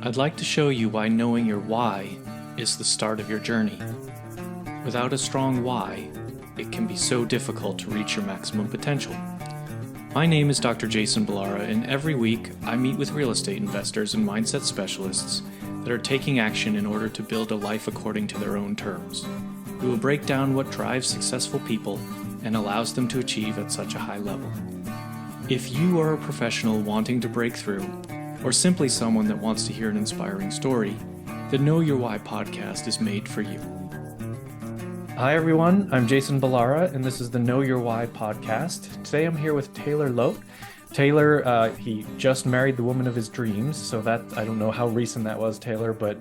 I'd like to show you why knowing your why is the start of your journey. Without a strong why, it can be so difficult to reach your maximum potential. My name is Dr. Jason Balara, and every week I meet with real estate investors and mindset specialists that are taking action in order to build a life according to their own terms. We will break down what drives successful people and allows them to achieve at such a high level. If you are a professional wanting to break through, or simply someone that wants to hear an inspiring story, the Know Your Why podcast is made for you. Hi everyone, I'm Jason Balara, and this is the Know Your Why podcast. Today I'm here with Taylor Loht. Taylor, he just married the woman of his dreams, so that I don't know how recent that was, Taylor, but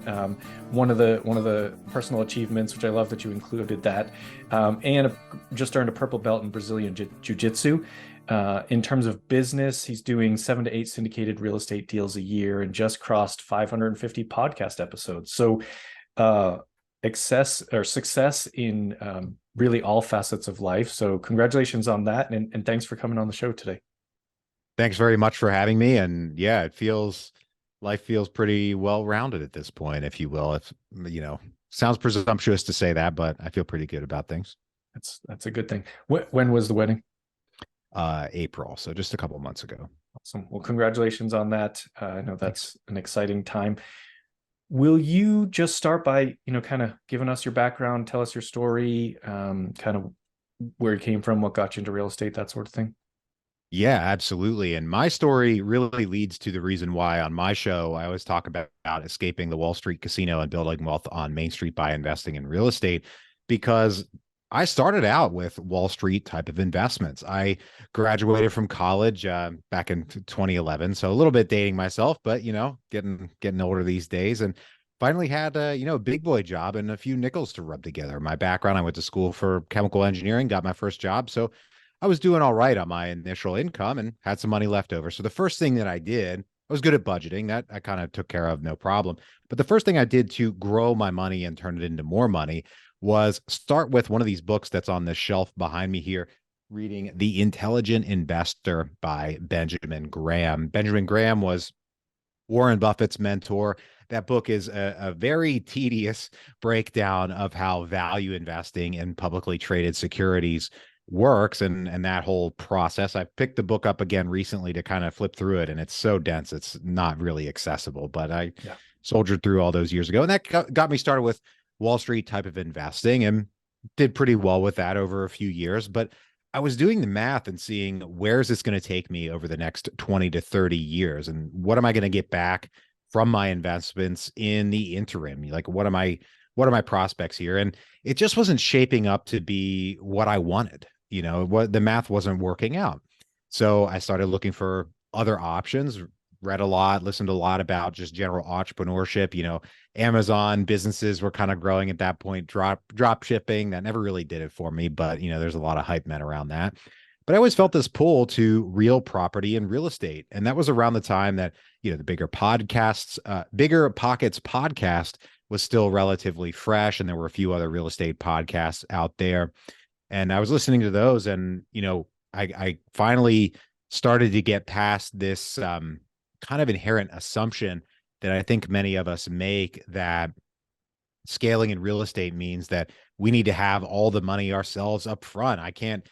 one of the personal achievements, which I love that you included that, and just earned a purple belt in Brazilian jiu-jitsu. In terms of business, he's doing 7 to 8 syndicated real estate deals a year and just crossed 550 podcast episodes. So success in really all facets of life. So congratulations on that. And thanks for coming on the show today. Thanks very much for having me. And yeah, life feels pretty well-rounded at this point, if you will. It's, sounds presumptuous to say that, but I feel pretty good about things. That's a good thing. When was the wedding? April. So just a couple months ago. Awesome. Well, congratulations on that. I know that's an exciting time. Will you just start by, kind of giving us your background, tell us your story, kind of where you came from, what got you into real estate, that sort of thing? Yeah, absolutely. And my story really leads to the reason why on my show, I always talk about escaping the Wall Street casino and building wealth on Main Street by investing in real estate, because I started out with Wall Street type of investments. I graduated from college back in 2011, so a little bit dating myself, but getting older these days, and finally had a big boy job and a few nickels to rub together. My background: I went to school for chemical engineering, got my first job, so I was doing all right on my initial income and had some money left over. So the first thing that I did, I was good at budgeting. That I kind of took care of, no problem. But the first thing I did to grow my money and turn it into more money was start with one of these books that's on the shelf behind me here, reading The Intelligent Investor by Benjamin Graham. Benjamin Graham was Warren Buffett's mentor. That book is a very tedious breakdown of how value investing in publicly traded securities works and that whole process. I picked the book up again recently to kind of flip through it, and it's so dense it's not really accessible, but I soldiered through all those years ago, and that got me started with Wall Street type of investing and did pretty well with that over a few years. But I was doing the math and seeing, where is this going to take me over the next 20 to 30 years, and what am I going to get back from my investments in the interim? Like, what are my prospects here? And it just wasn't shaping up to be what I wanted. The math wasn't working out. So I started looking for other options, read a lot, listened a lot about just general entrepreneurship. Amazon businesses were kind of growing at that point, drop shipping. That never really did it for me, but there's a lot of hype men around that. But I always felt this pull to real property and real estate. And that was around the time that, the Bigger Pockets podcast was still relatively fresh. And there were a few other real estate podcasts out there. And I was listening to those, and, I finally started to get past this kind of inherent assumption that I think many of us make, that scaling in real estate means that we need to have all the money ourselves up front. I can't,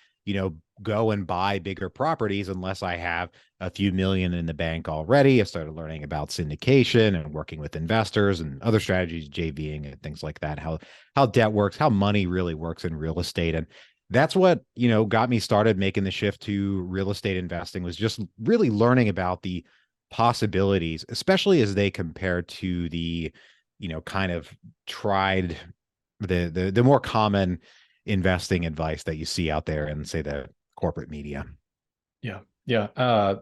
go and buy bigger properties unless I have a few million in the bank already. I started learning about syndication and working with investors and other strategies, JVing and things like that, how debt works, how money really works in real estate. And that's what, got me started making the shift to real estate investing, was just really learning about the possibilities, especially as they compare to the, kind of tried, the more common investing advice that you see out there in, say, the corporate media. Yeah. I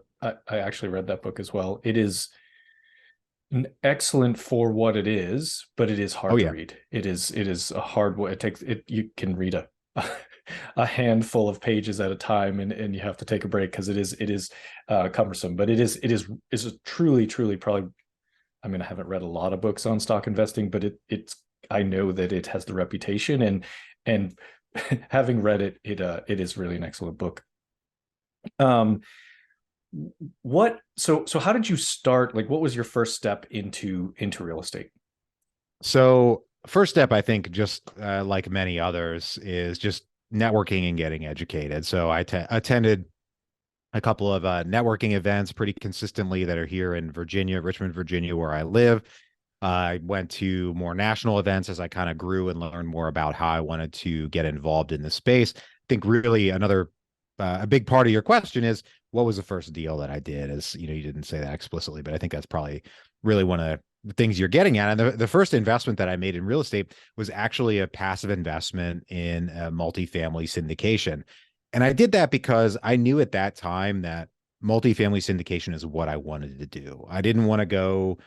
actually read that book as well. It is excellent for what it is, but it is hard to read. It is a hard way. You can read a handful of pages at a time, and you have to take a break because it is cumbersome, but it is a truly probably, I mean, I haven't read a lot of books on stock investing, but I know that it has the reputation, and having read it is really an excellent book. So how did you start? Like, what was your first step into real estate? So first step, I think, just like many others, is just networking and getting educated. So I attended a couple of networking events pretty consistently that are here in Virginia, Richmond, Virginia, where I live. I went to more national events as I kind of grew and learned more about how I wanted to get involved in the space. I think really another a big part of your question is what was the first deal that I did? As you know, you didn't say that explicitly, but I think that's probably really one of the things you're getting at. And the first investment that I made in real estate was actually a passive investment in a multifamily syndication. And I did that because I knew at that time that multifamily syndication is what I wanted to do. I didn't want to go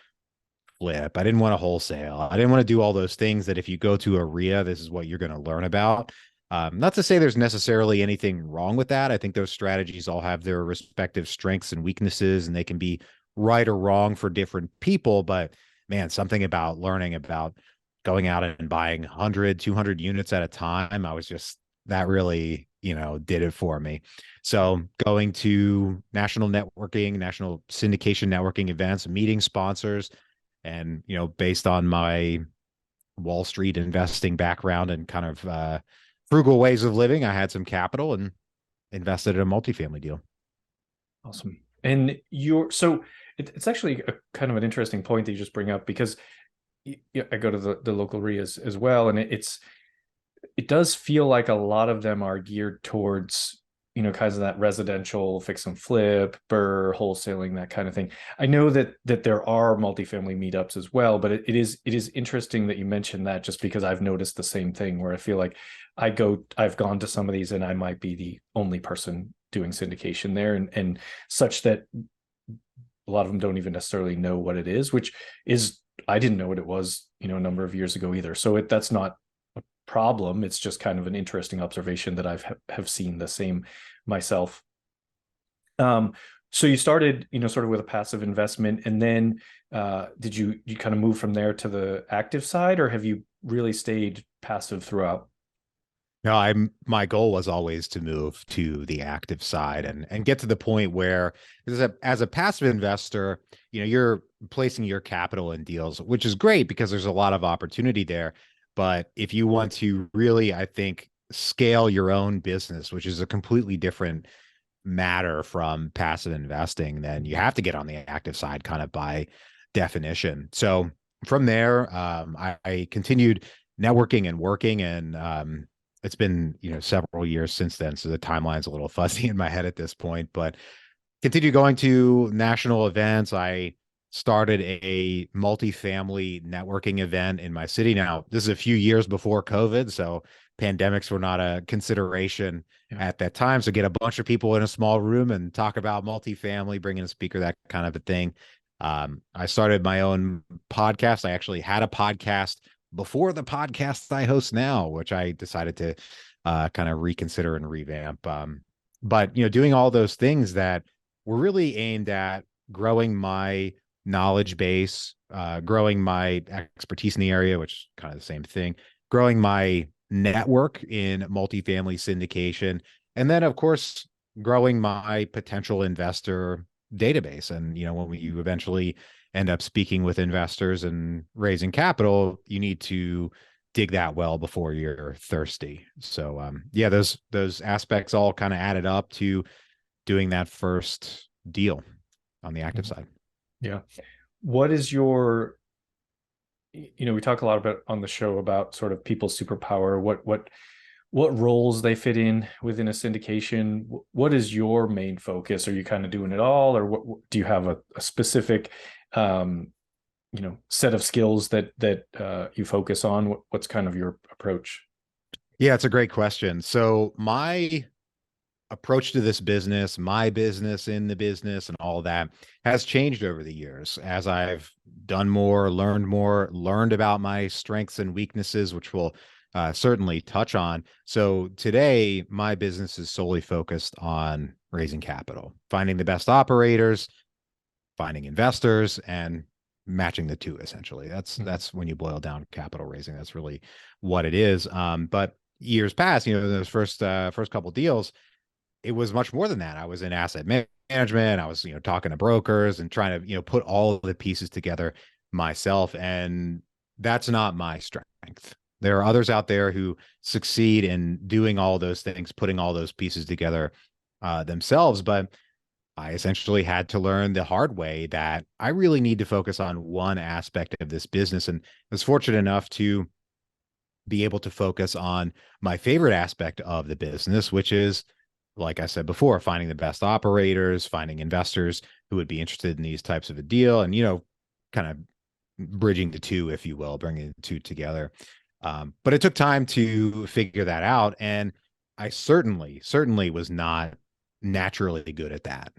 flip. I didn't want to wholesale. I didn't want to do all those things that if you go to a RIA, this is what you're going to learn about. Not to say there's necessarily anything wrong with that. I think those strategies all have their respective strengths and weaknesses, and they can be right or wrong for different people. But man, something about learning about going out and buying 100, 200 units at a time, I was just, that really, did it for me. So going to national networking, national syndication networking events, meeting sponsors, and, based on my Wall Street investing background and kind of frugal ways of living, I had some capital and invested in a multifamily deal. Awesome. And it's actually a kind of an interesting point that you just bring up because I go to the local RIAs as well, and it does feel like a lot of them are geared towards kinds of that residential fix and flip, burr, wholesaling, that kind of thing. I know that there are multifamily meetups as well, but it is interesting that you mentioned that, just because I've noticed the same thing where I feel like I've gone to some of these and I might be the only person doing syndication there, and such that a lot of them don't even necessarily know what it is, which is, I didn't know what it was, a number of years ago either. So that's not a problem. It's just kind of an interesting observation that have seen the same myself. So you started, sort of with a passive investment, and then did you kind of move from there to the active side, or have you really stayed passive throughout? No, my goal was always to move to the active side and get to the point where, as a passive investor, you're placing your capital in deals, which is great because there's a lot of opportunity there. But if you want to really, I think, scale your own business, which is a completely different matter from passive investing, then you have to get on the active side kind of by definition. So from there, I continued networking and working, and it's been, several years since then. So the timeline's a little fuzzy in my head at this point, but continued going to national events. I started a multifamily networking event in my city. Now, this is a few years before COVID, so pandemics were not a consideration at that time. So get a bunch of people in a small room and talk about multifamily, bring in a speaker, that kind of a thing. I started my own podcast. I actually had a podcast before the podcast I host now, which I decided to kind of reconsider and revamp. But doing all those things that were really aimed at growing my knowledge base, growing my expertise in the area, which is kind of the same thing, growing my network in multifamily syndication, and then, of course, growing my potential investor database. And, when you eventually end up speaking with investors and raising capital, you need to dig that well before you're thirsty. So, yeah, those aspects all kind of added up to doing that first deal on the active side. Yeah. What is your, we talk a lot about on the show about sort of people's superpower, what roles they fit in within a syndication. What is your main focus? Are you kind of doing it all, or what do you have a specific set of skills that you focus on? What's kind of your approach? Yeah, it's a great question. So my approach to this business, my business in the business, and all that has changed over the years as I've done more, learned about my strengths and weaknesses, which we'll certainly touch on. So today, my business is solely focused on raising capital, finding the best operators, finding investors, and matching the two. Essentially, that's when you boil down capital raising. That's really what it is. But years past, those first couple deals, it was much more than that. I was in asset management. I was, talking to brokers and trying to, put all of the pieces together myself. And that's not my strength. There are others out there who succeed in doing all those things, putting all those pieces together themselves. But I essentially had to learn the hard way that I really need to focus on one aspect of this business. And I was fortunate enough to be able to focus on my favorite aspect of the business, which is, like I said before, finding the best operators, finding investors who would be interested in these types of a deal, and, kind of bridging the two, if you will, bringing the two together. But it took time to figure that out. And I certainly was not naturally good at that.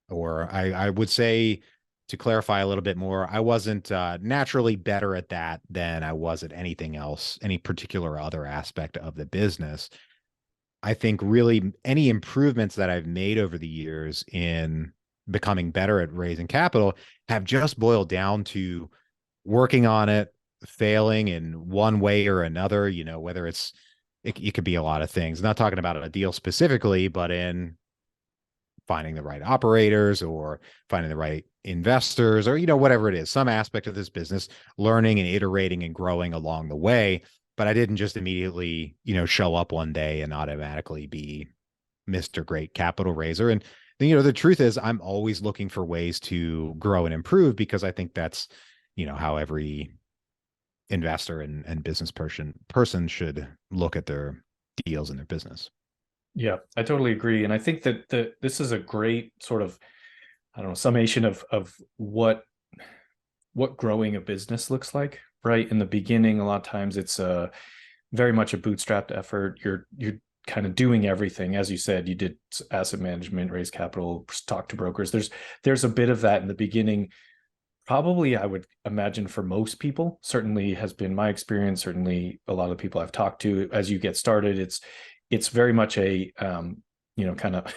Or I would say, to clarify a little bit more, I wasn't naturally better at that than I was at anything else, any particular other aspect of the business. I think really any improvements that I've made over the years in becoming better at raising capital have just boiled down to working on it, failing in one way or another, whether it could be a lot of things. Not talking about a deal specifically, but in finding the right operators or finding the right investors or, whatever it is, some aspect of this business, learning and iterating and growing along the way. But I didn't just immediately, show up one day and automatically be Mr. Great Capital Raiser. And the truth is I'm always looking for ways to grow and improve, because I think that's, how every investor and business person should look at their deals in their business. Yeah, I totally agree. And I think that this is a great sort of, I don't know, summation of what growing a business looks like, right? In the beginning, a lot of times it's very much a bootstrapped effort. You're kind of doing everything. As you said, you did asset management, raise capital, talk to brokers. There's a bit of that in the beginning. Probably, I would imagine, for most people, certainly has been my experience. Certainly a lot of people I've talked to, as you get started, it's very much a kind of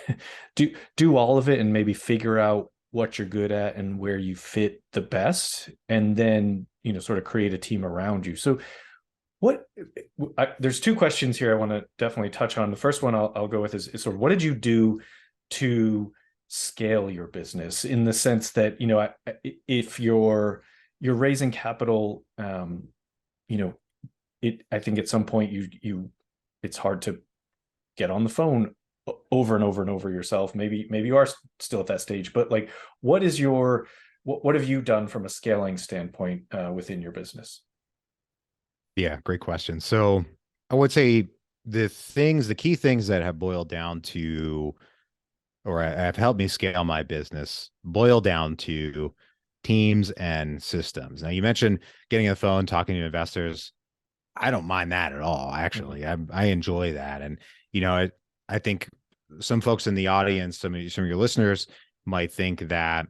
do all of it and maybe figure out what you're good at and where you fit the best, and then sort of create a team around you. So there's two questions here I want to definitely touch on. The first one I'll go with is sort of, what did you do to scale your business, in the sense that, if you're raising capital, I think at some point it's hard to get on the phone over and over and over yourself. Maybe you are still at that stage, but like, what have you done from a scaling standpoint within your business? Yeah, great question. So I would say the key things that have boiled down to, or have helped me scale my business, boil down to teams and systems. Now, you mentioned getting on the phone, talking to investors. I don't mind that at all. Actually, I enjoy that. And, I think some folks in the audience, some of your listeners might think that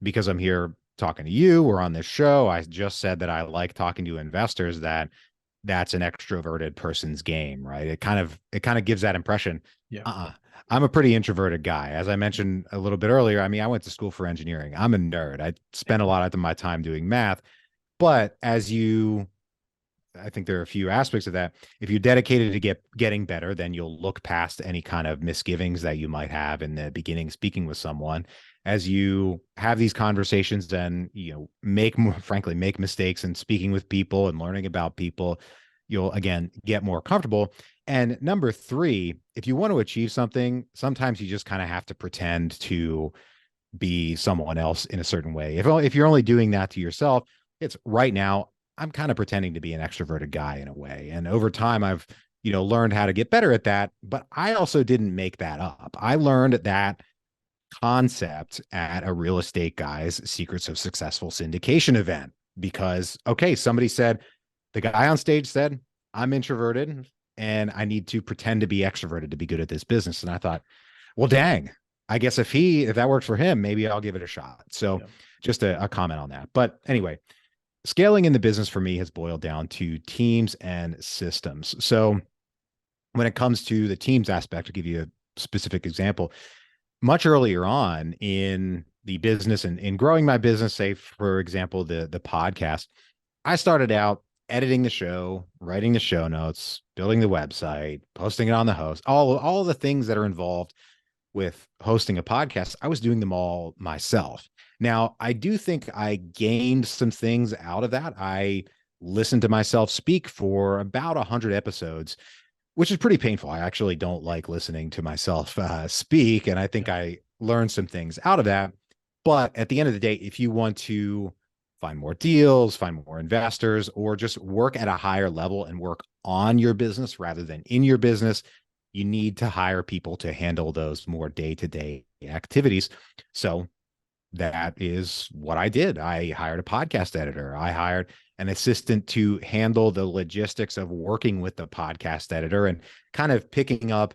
because I'm here talking to you or on this show, I just said that I like talking to investors, that's an extroverted person's game, right? It kind of gives that impression. Yeah. I'm a pretty introverted guy. As I mentioned a little bit earlier, I mean, I went to school for engineering. I'm a nerd. I spent a lot of my time doing math. But I think there are a few aspects of that. If you're dedicated to getting better, then you'll look past any kind of misgivings that you might have in the beginning speaking with someone. As you have these conversations, then make mistakes and speaking with people and learning about people, you'll again get more comfortable. And number three, if you want to achieve something, sometimes you just kind of have to pretend to be someone else in a certain way. If you're only doing that to yourself, it's right now, I'm kind of pretending to be an extroverted guy in a way. And over time, I've, learned how to get better at that. But I also didn't make that up. I learned that concept at a Real Estate Guys Secrets of Successful Syndication event, because, okay, somebody said, the guy on stage said, I'm introverted and I need to pretend to be extroverted to be good at this business. And I thought, well, dang, I guess if that works for him, maybe I'll give it a shot. So just a comment on that. But anyway, scaling in the business for me has boiled down to teams and systems. So when it comes to the teams aspect, to give you a specific example, much earlier on in the business and in growing my business, say, for example, the podcast, I started out editing the show, writing the show notes, building the website, posting it on the host, all of the things that are involved with hosting a podcast, I was doing them all myself. Now, I do think I gained some things out of that. I listened to myself speak for about 100 episodes, which is pretty painful. I actually don't like listening to myself speak. And I think I learned some things out of that. But at the end of the day, if you want to find more deals, find more investors, or just work at a higher level and work on your business rather than in your business, you need to hire people to handle those more day-to-day activities. So that is what I did. I hired a podcast editor. I hired an assistant to handle the logistics of working with the podcast editor and kind of picking up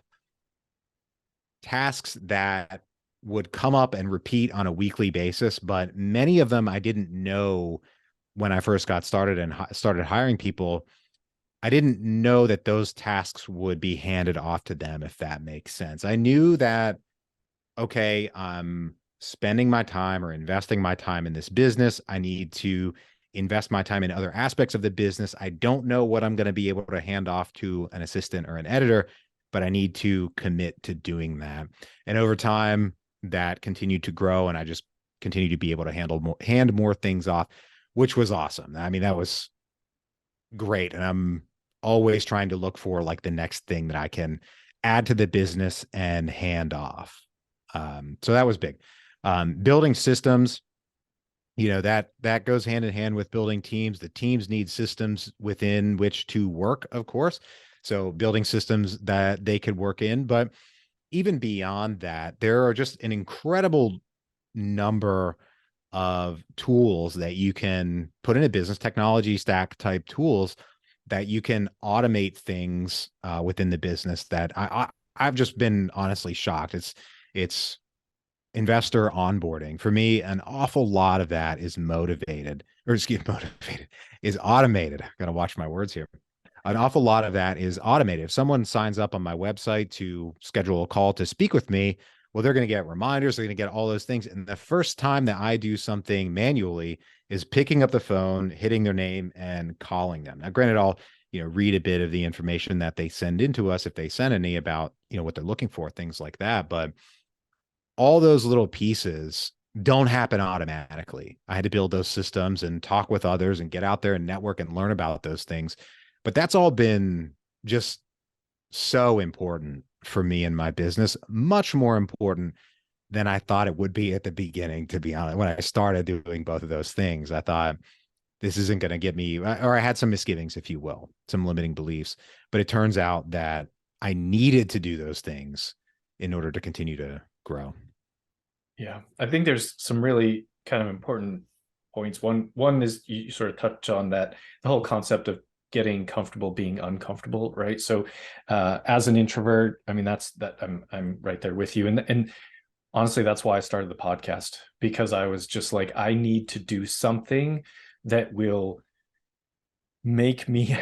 tasks that would come up and repeat on a weekly basis. But many of them I didn't know when I first got started and started hiring people. I didn't know that those tasks would be handed off to them, if that makes sense. I knew that, okay, I'm spending my time or investing my time in this business. I need to invest my time in other aspects of the business. I don't know what I'm going to be able to hand off to an assistant or an editor, but I need to commit to doing that. And over time, that continued to grow, and I just continued to be able to hand more things off, which was awesome. I mean, that was great. And I'm always trying to look for like the next thing that I can add to the business and hand off. So that was big. Building systems, that goes hand in hand with building teams. The teams need systems within which to work, of course. So building systems that they could work in. But even beyond that, there are just an incredible number of tools that you can put in a business, technology stack type tools that you can automate things within the business that I've just been honestly shocked. It's investor onboarding. For me, an awful lot of that is motivated is automated. I gotta watch my words here. An awful lot of that is automated. If someone signs up on my website to schedule a call to speak with me, well, they're going to get reminders. They're going to get all those things. And the first time that I do something manually is picking up the phone, hitting their name, and calling them. Now, granted, I'll read a bit of the information that they send into us if they send any about what they're looking for, things like that. But all those little pieces don't happen automatically. I had to build those systems and talk with others and get out there and network and learn about those things. But that's all been just so important for me in my business, much more important than I thought it would be at the beginning, to be honest. When I started doing both of those things, I thought this isn't going to get me, or I had some misgivings, if you will, some limiting beliefs. But it turns out that I needed to do those things in order to continue to grow. Yeah, I think there's some really kind of important points. One is you sort of touch on that, the whole concept of getting comfortable being uncomfortable, right? So as an introvert, I mean, I'm right there with you. And honestly, that's why I started the podcast, because I was just like, I need to do something that will make me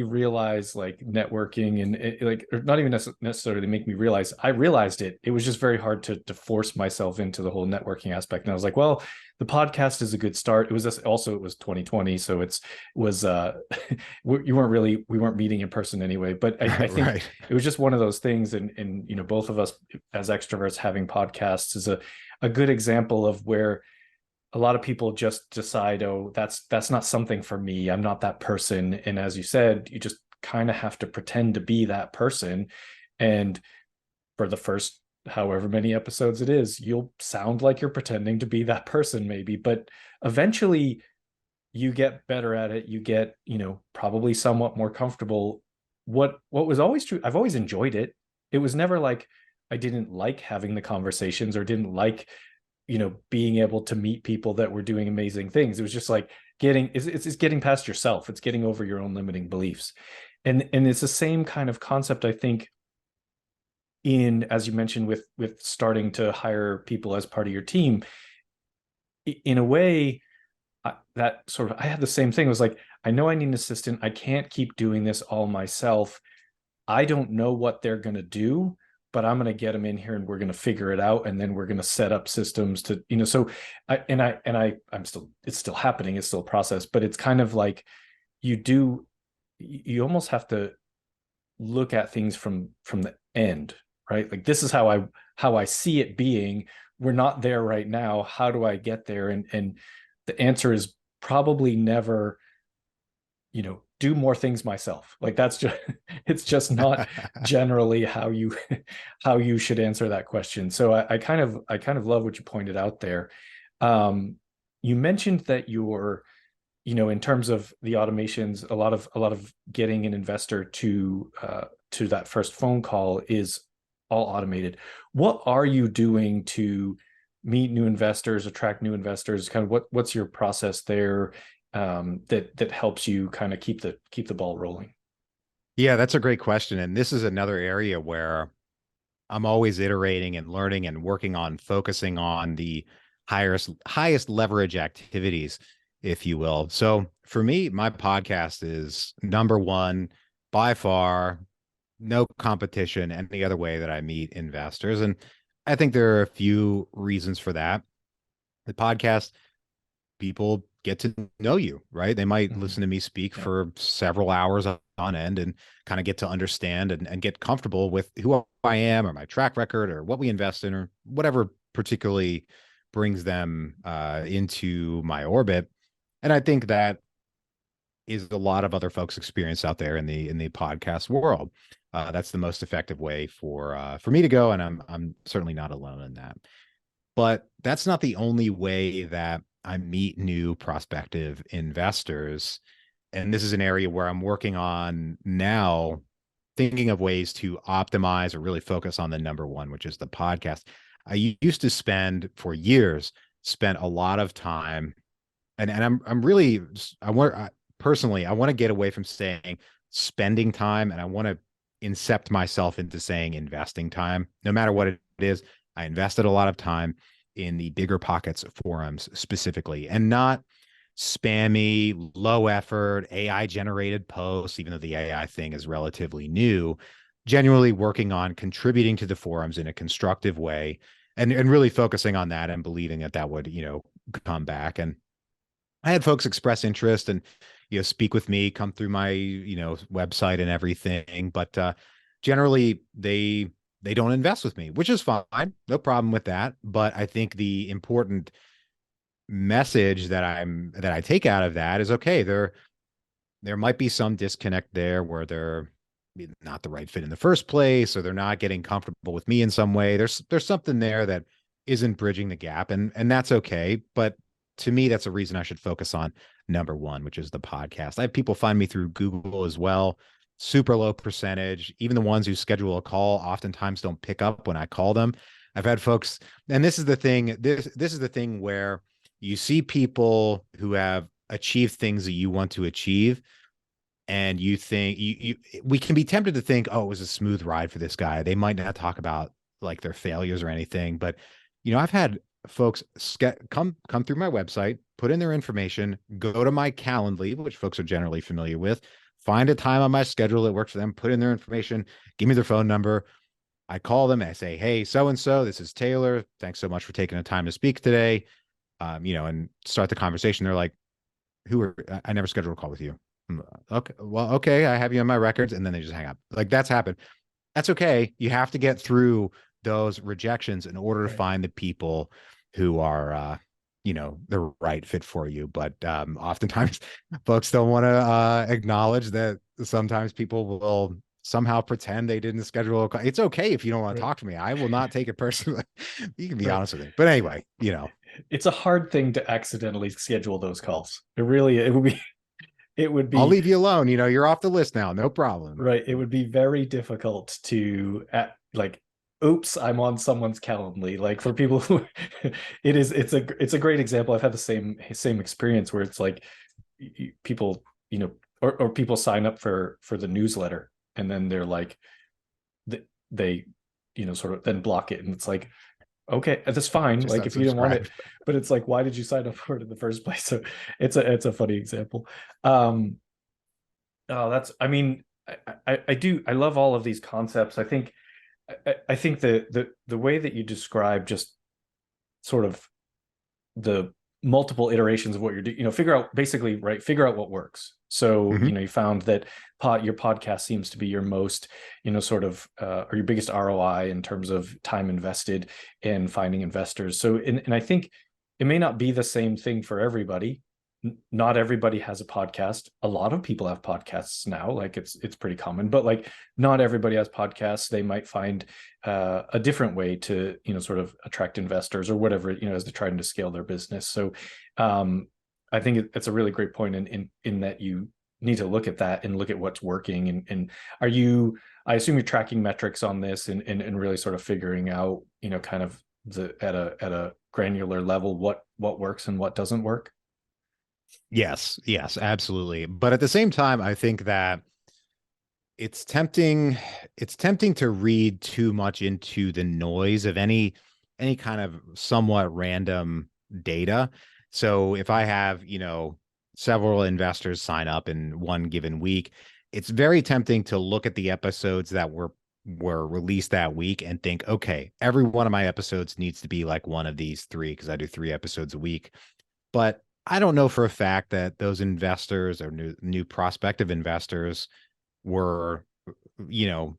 realize, like, networking and like, or not even necessarily make me realize. I realized it was just very hard to force myself into the whole networking aspect. And I was like, well, the podcast is a good start. It was 2020, so we weren't meeting in person anyway, but I think Right. it was just one of those things. And both of us as extroverts having podcasts is a good example of where a lot of people just decide, oh, that's not something for me. I'm not that person. And as you said, you just kind of have to pretend to be that person. And for the first however many episodes it is, you'll sound like you're pretending to be that person, maybe. But eventually you get better at it. You get, probably somewhat more comfortable. What was always true, I've always enjoyed it. It was never like I didn't like having the conversations or didn't like being able to meet people that were doing amazing things. It was just like it's getting past yourself. It's getting over your own limiting beliefs. And it's the same kind of concept, I think, as you mentioned, with starting to hire people as part of your team. In a way, that sort of, I had the same thing. It was like, I know I need an assistant. I can't keep doing this all myself. I don't know what they're going to do, but I'm going to get them in here and we're going to figure it out. And then we're going to set up systems to, so I'm still, it's still happening. It's still a process, but it's kind of like you almost have to look at things from the end, right? Like, this is how I see it being. We're not there right now. How do I get there? And the answer is probably never, do more things myself. Like, that's just it's just not generally how you should answer that question. So I kind of love what you pointed out there. Um, you mentioned that you're, in terms of the automations, a lot of getting an investor to that first phone call is all automated. What are you doing to meet new investors, attract new investors? Kind of what's your process there, that helps you kind of keep the ball rolling? Yeah, that's a great question. And this is another area where I'm always iterating and learning and working on focusing on the highest leverage activities, if you will. So for me, my podcast is number one by far, no competition any other way that I meet investors. And I think there are a few reasons for that. The podcast, people get to know you, right? They might Mhm. listen to me speak Yeah. for several hours on end and kind of get to understand and get comfortable with who I am or my track record or what we invest in or whatever particularly brings them into my orbit. And I think that is a lot of other folks' experience out there in the podcast world. That's the most effective way for me to go, and I'm certainly not alone in that. But that's not the only way that I meet new prospective investors. And this is an area where I'm working on now, thinking of ways to optimize or really focus on the number one, which is the podcast. I used to spent a lot of time, and I'm really personally I want to get away from saying spending time, and I want to incept myself into saying investing time. No matter what it is, I invested a lot of time in the bigger pockets forums specifically, and not spammy, low effort, AI generated posts, even though the AI thing is relatively new, genuinely working on contributing to the forums in a constructive way and really focusing on that and believing that that would, come back. And I had folks express interest and, speak with me, come through my, website and everything, but generally they don't invest with me, which is fine. No problem with that. But I think the important message that I take out of that is, okay, there might be some disconnect there where they're not the right fit in the first place, or they're not getting comfortable with me in some way. There's something there that isn't bridging the gap, and that's okay. But to me, that's a reason I should focus on number one, which is the podcast. I have people find me through Google as well. Super low percentage. Even the ones who schedule a call oftentimes don't pick up when I call them. I've had folks, and this is the thing. This is the thing where you see people who have achieved things that you want to achieve, and you think we can be tempted to think, oh, it was a smooth ride for this guy. They might not talk about like their failures or anything, but I've had folks come through my website, put in their information, go to my Calendly, which folks are generally familiar with, find a time on my schedule that works for them, put in their information, give me their phone number. I call them and I say, hey, so and so, this is Taylor. Thanks so much for taking the time to speak today. And start the conversation. They're like, I never scheduled a call with you. Okay. Well, okay. I have you on my records. And then they just hang up. Like, that's happened. That's okay. You have to get through those rejections in order to Right. find the people who are, the right fit for you. But oftentimes folks don't want to acknowledge that sometimes people will somehow pretend they didn't schedule a call. It's okay if you don't want to Right. talk to me. I will not take it personally. You can be Right. honest with me. But anyway, It's a hard thing to accidentally schedule those calls. It would be I'll leave you alone. You're off the list now. No problem. right. It would be very difficult to like, oops, I'm on someone's Calendly. Like, for people who it's a great example. I've had the same experience where it's like, people, or people sign up for the newsletter, and then they're like, they sort of then block it, and it's like, okay, that's fine, Just like, if you didn't want unsubscribe. it, but it's like, why did you sign up for it in the first place? So it's a funny example. um oh, that's, I mean, I love all of these concepts. I think the way that you describe just sort of the multiple iterations of what you're doing, figure out basically, right, figure out what works. So, Mhm. you found that your podcast seems to be your most, sort of, or your biggest ROI in terms of time invested in finding investors. So, and I think it may not be the same thing for everybody. Not everybody has a podcast. A lot of people have podcasts now. Like it's pretty common, but like not everybody has podcasts. They might find a different way to sort of attract investors or whatever as they're trying to scale their business. So I think it's a really great point in that you need to look at that and look at what's working. And are you? I assume you're tracking metrics on this and really sort of figuring out kind of at a granular level what works and what doesn't work. Yes, absolutely. But at the same time, I think that it's tempting, it's tempting to read too much into the noise of any kind of somewhat random data. So if I have, several investors sign up in one given week, it's very tempting to look at the episodes that were released that week and think, okay, every one of my episodes needs to be like one of these three because I do 3 episodes a week. But I don't know for a fact that those investors or new prospective investors were, you know,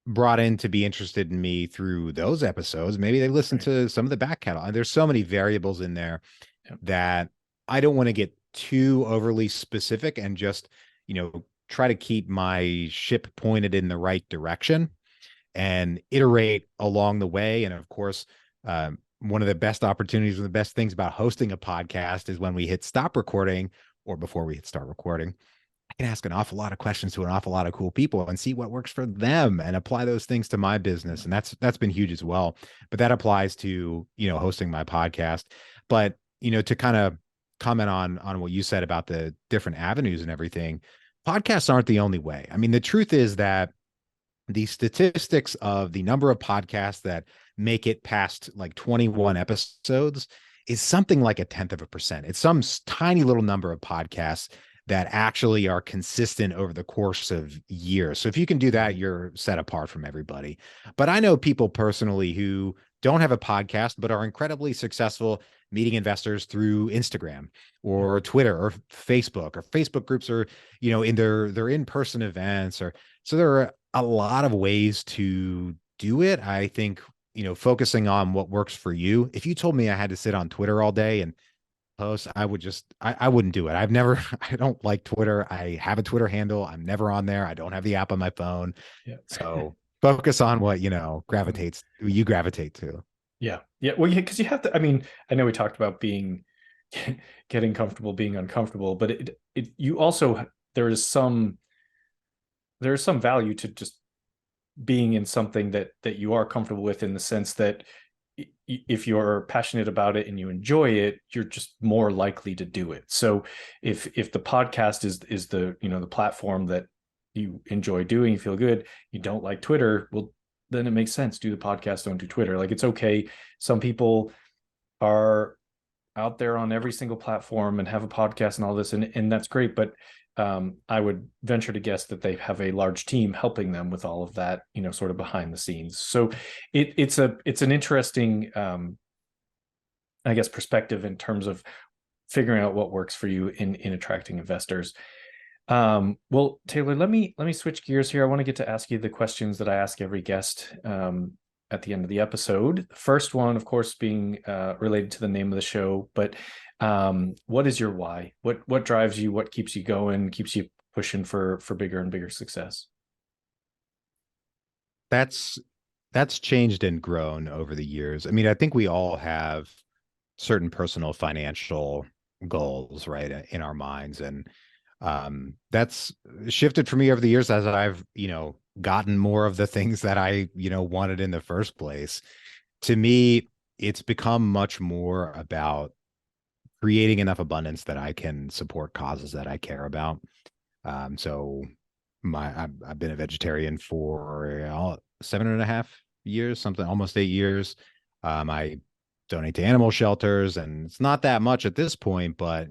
brought in to be interested in me through those episodes. Maybe they listened Right. to some of the back catalog. There's so many variables in there Yep. that I don't want to get too overly specific and just, try to keep my ship pointed in the right direction and iterate along the way. And of course, one of the best opportunities and the best things about hosting a podcast is when we hit stop recording or before we hit start recording. I can ask an awful lot of questions to an awful lot of cool people and see what works for them and apply those things to my business. And that's been huge as well. But that applies to, hosting my podcast. But, to kind of comment on what you said about the different avenues and everything, podcasts aren't the only way. I mean, the truth is that the statistics of the number of podcasts that make it past like 21 episodes is something like a tenth of a percent. It's some tiny little number of podcasts that actually are consistent over the course of years. So if you can do that, you're set apart from everybody. But I know people personally who don't have a podcast, but are incredibly successful meeting investors through Instagram Yeah. or Twitter or Facebook groups or, in their in-person events or so there are a lot of ways to do it. I think, focusing on what works for you. If you told me I had to sit on Twitter all day and post, I wouldn't do it. I've never, I don't like Twitter. I have a Twitter handle. I'm never on there. I don't have the app on my phone. Yeah. So focus on what, Mhm. you gravitate to. Yeah. Yeah. Well, yeah, because you have to. I mean, I know we talked about being getting comfortable, being uncomfortable, but you also there is some value to just being in something that you are comfortable with in the sense that if you're passionate about it and you enjoy it, you're just more likely to do it. So if the podcast is the the platform that you enjoy doing, you feel good, you don't like Twitter, well then it makes sense. Do the podcast, don't do Twitter. Like it's okay. Some people are out there on every single platform and have a podcast and all this, and that's great. But I would venture to guess that they have a large team helping them with all of that, sort of behind the scenes. So it's an interesting, I guess, perspective in terms of figuring out what works for you in attracting investors. Well, Taylor, let me switch gears here. I want to get to ask you the questions that I ask every guest at the end of the episode. The first one, of course, being related to the name of the show, but what is your why? What drives you? What keeps you going? Keeps you pushing for bigger and bigger success? That's, that's changed and grown over the years. I mean, I think we all have certain personal financial goals, right, in our minds. And that's shifted for me over the years as I've, gotten more of the things that I, wanted in the first place. To me, it's become much more about creating enough abundance that I can support causes that I care about. So I've been a vegetarian for 7.5 years, something almost 8 years. I donate to animal shelters, and it's not that much at this point, but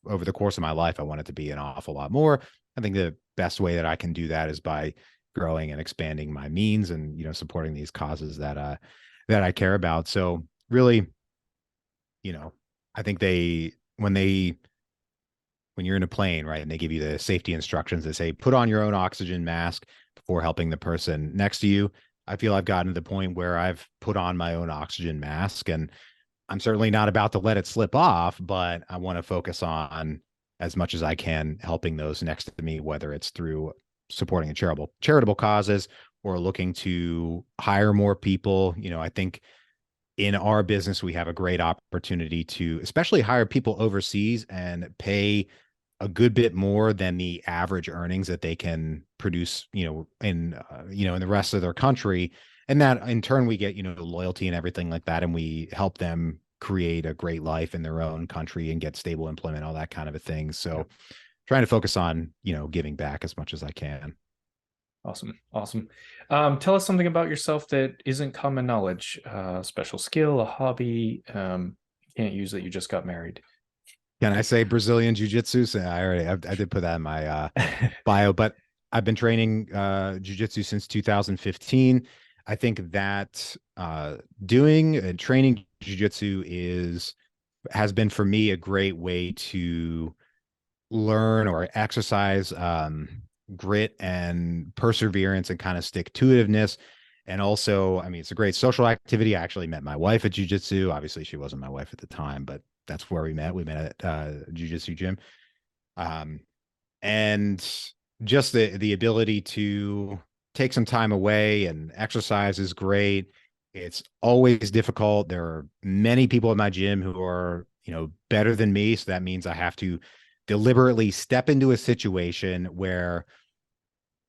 over the course of my life, I want it to be an awful lot more. I think the best way that I can do that is by growing and expanding my means and supporting these causes that I care about. So really, you know, I think when you're in a plane, right, and they give you the safety instructions that say, put on your own oxygen mask before helping the person next to you. I feel I've gotten to the point where I've put on my own oxygen mask, and I'm certainly not about to let it slip off, but I want to focus on as much as I can helping those next to me, whether it's through supporting a charitable causes or looking to hire more people. I think in our business, we have a great opportunity to especially hire people overseas and pay a good bit more than the average earnings that they can produce, in the rest of their country. And that in turn, we get, loyalty and everything like that. And we help them create a great life in their own country and get stable employment, all that kind of a thing. So trying to focus on, giving back as much as I can. Awesome. Awesome. Tell us something about yourself that isn't common knowledge, special skill, a hobby. You can't use that you just got married. Can I say Brazilian jiu-jitsu? So I did put that in my bio, but I've been training jiu-jitsu since 2015. I think that doing and training jiu-jitsu has been for me a great way to learn or exercise grit and perseverance and kind of stick to itiveness. And also, I mean, it's a great social activity. I actually met my wife at jiu-jitsu. Obviously, she wasn't my wife at the time, but that's where we met. We met at jiu-jitsu gym. Um, and just the ability to take some time away and exercise is great. It's always difficult. There are many people at my gym who are, better than me. So that means I have to deliberately step into a situation where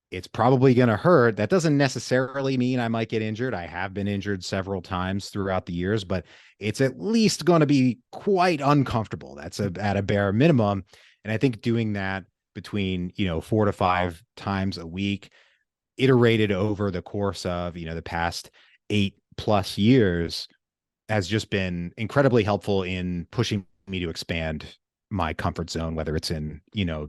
it's probably going to hurt. That doesn't necessarily mean I might get injured. I have been injured several times throughout the years, but it's at least going to be quite uncomfortable. That's at a bare minimum. And I think doing that between, 4 to 5 times a week, iterated over the course of, the past 8+ years, has just been incredibly helpful in pushing me to expand my comfort zone, whether it's in,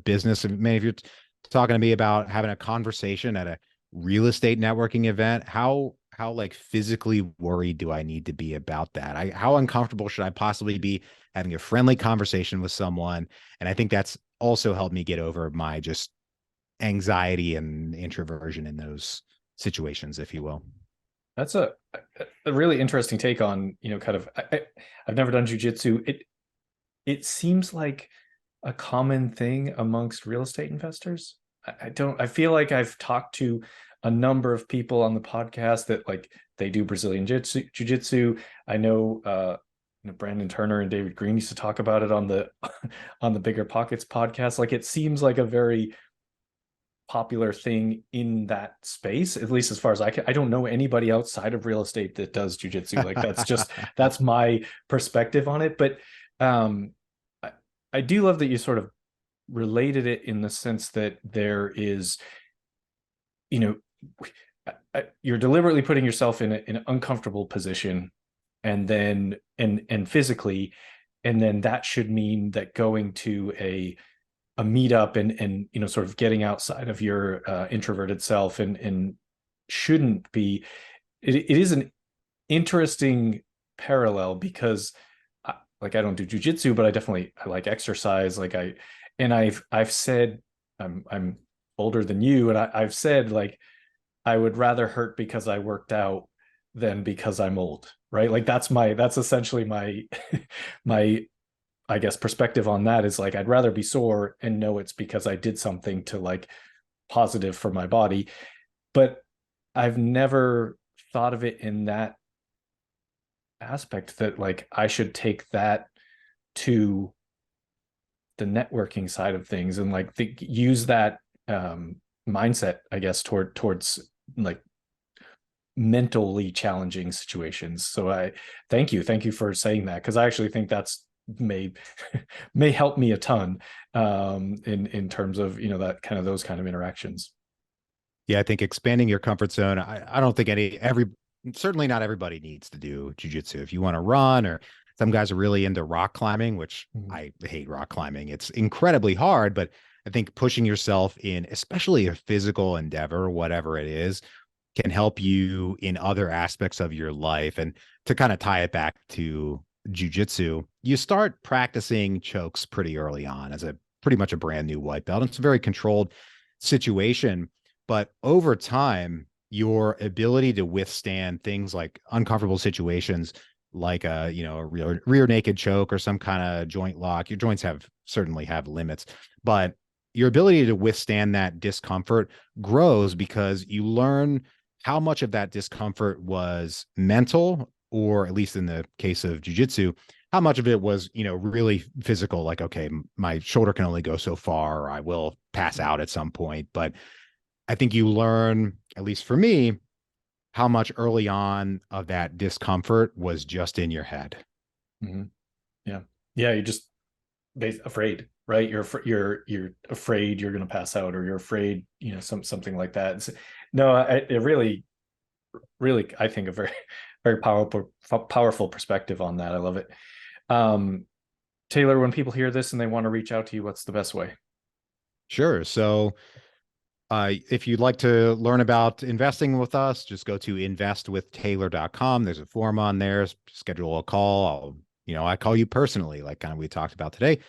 business. Maybe if you're talking to me about having a conversation at a real estate networking event, how like physically worried do I need to be about that? How uncomfortable should I possibly be having a friendly conversation with someone? And I think that's also helped me get over my just anxiety and introversion in those situations, if you will. That's a really interesting take on, kind of, I've never done jujitsu. It seems like a common thing amongst real estate investors. I feel like I've talked to a number of people on the podcast that like they do Brazilian jiu-jitsu. I know Brandon Turner and David Green used to talk about it on the on the Bigger Pockets podcast. Like it seems like a very popular thing in that space, at least as far as I don't know anybody outside of real estate that does jujitsu. Like that's my perspective on it. But I do love that you sort of related it in the sense that there is, you're deliberately putting yourself in an uncomfortable position, and then and physically, and then that should mean that going to a meetup and sort of getting outside of your introverted self and shouldn't be. It is an interesting parallel because like I don't do jujitsu, but I like exercise. I've said I'm older than you, and I've said like I would rather hurt because I worked out than because I'm old, right? Like that's essentially my my I guess perspective on that is like I'd rather be sore and know it's because I did something to like positive for my body. But I've never thought of it in that aspect that like I should take that to the networking side of things and like use that mindset, I guess, towards like mentally challenging situations. So I thank you for saying that, because I actually think that's may may help me a ton in terms of that kind of those kind of interactions. Yeah, I think expanding your comfort zone. I don't think certainly not everybody needs to do jujitsu. If you want to run, or some guys are really into rock climbing, which I hate rock climbing. It's incredibly hard, but I think pushing yourself in, especially a physical endeavor, whatever it is, can help you in other aspects of your life. And to kind of tie it back to jujitsu, you start practicing chokes pretty early on as a pretty much a brand new white belt. It's a very controlled situation, but over time, your ability to withstand things like uncomfortable situations, like a rear naked choke or some kind of joint lock. Your joints certainly have limits, but your ability to withstand that discomfort grows because you learn how much of that discomfort was mental, or at least in the case of jujitsu, how much of it was, really physical, like, okay, my shoulder can only go so far, or I will pass out at some point. But I think you learn, at least for me, how much early on of that discomfort was just in your head. Mm-hmm. Yeah. Yeah. You're just afraid, right? You're afraid you're going to pass out, or you're afraid, something like that. No, it really, really, I think a very, very powerful perspective on that. I love it. Taylor, when people hear this and they want to reach out to you, what's the best way? Sure. So if you'd like to learn about investing with us, just go to investwithtaylor.com. There's a form on there. Schedule a call. I call you personally, like kind of we talked about today,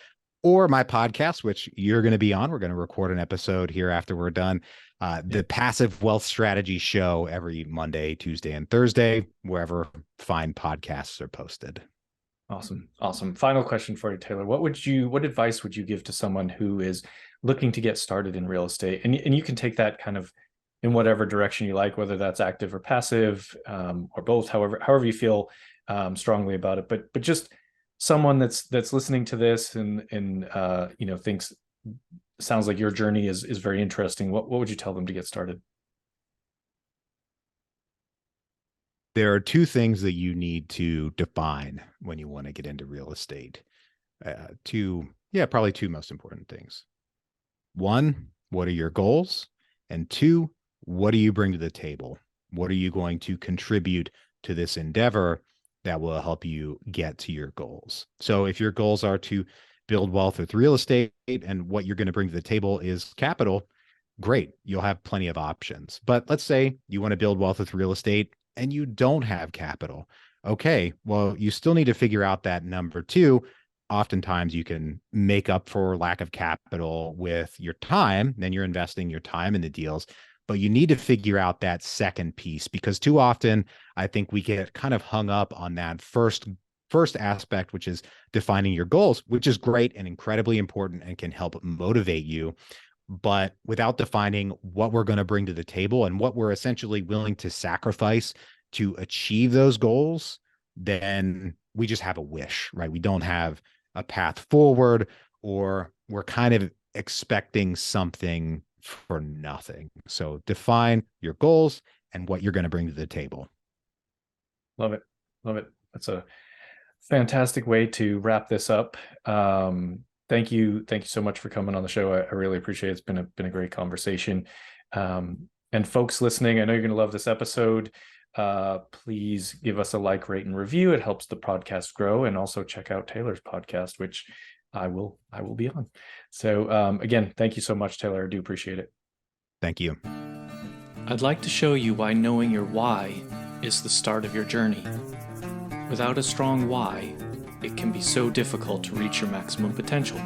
or my podcast, which you're going to be on. We're going to record an episode here after we're done. The Passive Wealth Strategy Show every Monday, Tuesday, and Thursday, wherever fine podcasts are posted. Awesome. Final question for you, Taylor. What advice would you give to someone who is looking to get started in real estate? And you can take that kind of in whatever direction you like, whether that's active or passive, or both, however you feel strongly about it. But just someone that's listening to this and thinks, sounds like your journey is very interesting. What would you tell them to get started? There are two things that you need to define when you want to get into real estate. Probably two most important things. One, what are your goals? And two, what do you bring to the table? What are you going to contribute to this endeavor that will help you get to your goals? So if your goals are to build wealth with real estate and what you're going to bring to the table is capital, great. You'll have plenty of options. But let's say you want to build wealth with real estate and you don't have capital. Okay, well, you still need to figure out that number two. Oftentimes you can make up for lack of capital with your time, then you're investing your time in the deals. But you need to figure out that second piece, because too often I think we get kind of hung up on that first aspect, which is defining your goals, which is great and incredibly important and can help motivate you. But without defining what we're going to bring to the table and what we're essentially willing to sacrifice to achieve those goals, then we just have a wish, right? We don't have a path forward, or we're kind of expecting something for nothing. So define your goals and what you're going to bring to the table. Love it. That's a fantastic way to wrap this up. Thank you so much for coming on the show. I really appreciate it. It's been a great conversation. And folks listening, I know you're going to love this episode. Please give us a like, rate, and review. It helps the podcast grow. And also check out Taylor's podcast, which I will be on. So again, thank you so much, Taylor. I do appreciate it. Thank you. I'd like to show you why knowing your why is the start of your journey. Without a strong why, it can be so difficult to reach your maximum potential.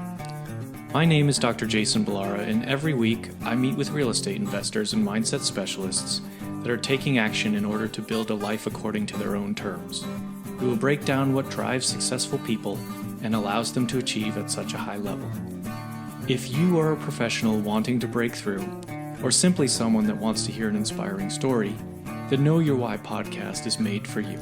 My name is Dr. Jason Balara, and every week I meet with real estate investors and mindset specialists that are taking action in order to build a life according to their own terms. We will break down what drives successful people and allows them to achieve at such a high level. If you are a professional wanting to break through, or simply someone that wants to hear an inspiring story, the Know Your Why podcast is made for you.